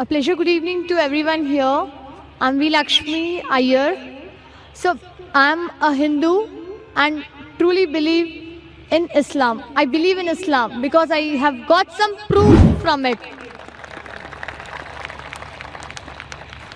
A pleasure. Good evening to everyone here. I'm V. Lakshmi Iyer. So, I'm a Hindu and truly believe in Islam. I believe in Islam because I have got some proof from it.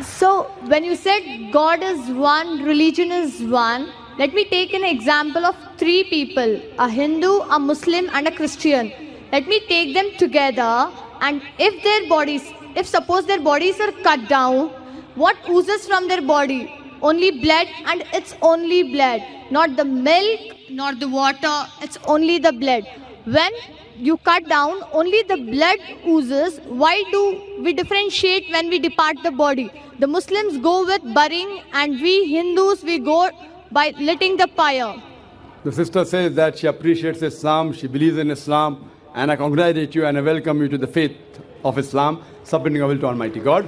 So, when you said God is one, religion is one, let me take an example of three people, a Hindu, a Muslim and a Christian. Let me take them together, and if suppose their bodies are cut down, what oozes from their body? Only blood, and it's only blood. Not the milk, not the water, it's only the blood. When you cut down, only the blood oozes. Why do we differentiate when we depart the body? The Muslims go with burying, and we Hindus, we go by lighting the fire. The sister says that she appreciates Islam, she believes in Islam, and I congratulate you and I welcome you to the faith of Islam, submitting our will to Almighty God.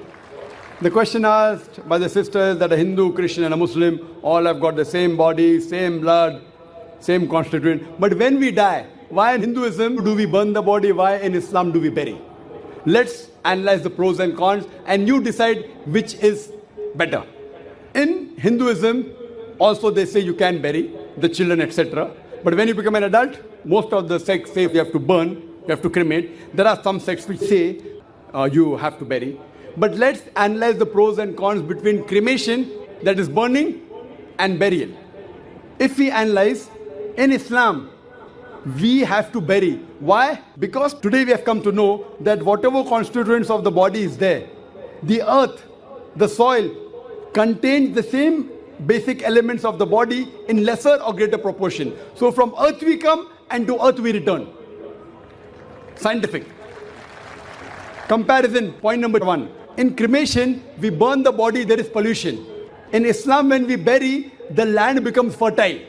The question asked by the sister is that a Hindu, Christian and a Muslim all have got the same body, same blood, same constituent. But when we die, why in Hinduism do we burn the body? Why in Islam do we bury? Let's analyze the pros and cons and you decide which is better. In Hinduism, also they say you can bury the children, etc. But when you become an adult, most of the sects say you have to burn, you have to cremate. There are some sects which say you have to bury. But let's analyze the pros and cons between cremation, that is burning, and burial. If we analyze, in Islam, we have to bury. Why? Because today we have come to know that whatever constituents of the body is there, the earth, the soil, contains the same basic elements of the body in lesser or greater proportion. So from earth we come and to earth we return. Scientific. Comparison, point number one. In cremation, we burn the body, there is pollution. In Islam, when we bury, the land becomes fertile.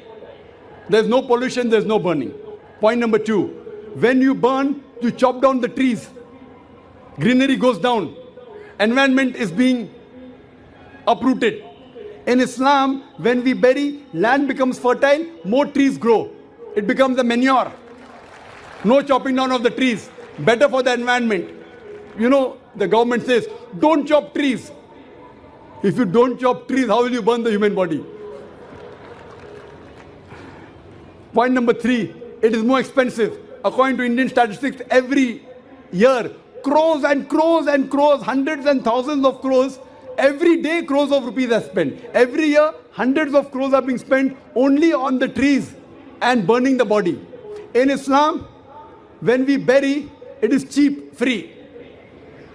There's no pollution, there's no burning. Point number two, when you burn, you chop down the trees. Greenery goes down. Environment is being uprooted. In Islam, when we bury, land becomes fertile, more trees grow. It becomes a manure. No chopping down of the trees. Better for the environment. You know, the government says, don't chop trees. If you don't chop trees, how will you burn the human body? Point number three, it is more expensive. According to Indian statistics, every year, crores and crores and crores, hundreds and thousands of crores, every day crores of rupees are spent. Every year, hundreds of crores are being spent only on the trees and burning the body. In Islam, when we bury, it is cheap, free.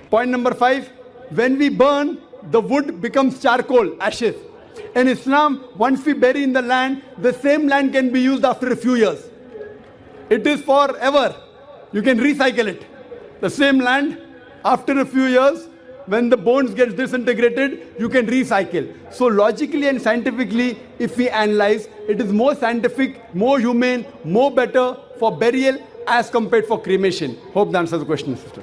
Point number five, when we burn, the wood becomes charcoal, ashes. In Islam, once we bury in the land, the same land can be used after a few years. It is forever. You can recycle it. The same land, after a few years, when the bones get disintegrated, you can recycle. So logically and scientifically, if we analyze, it is more scientific, more humane, more better for burial as compared for cremation. Hope that answers the question, sister.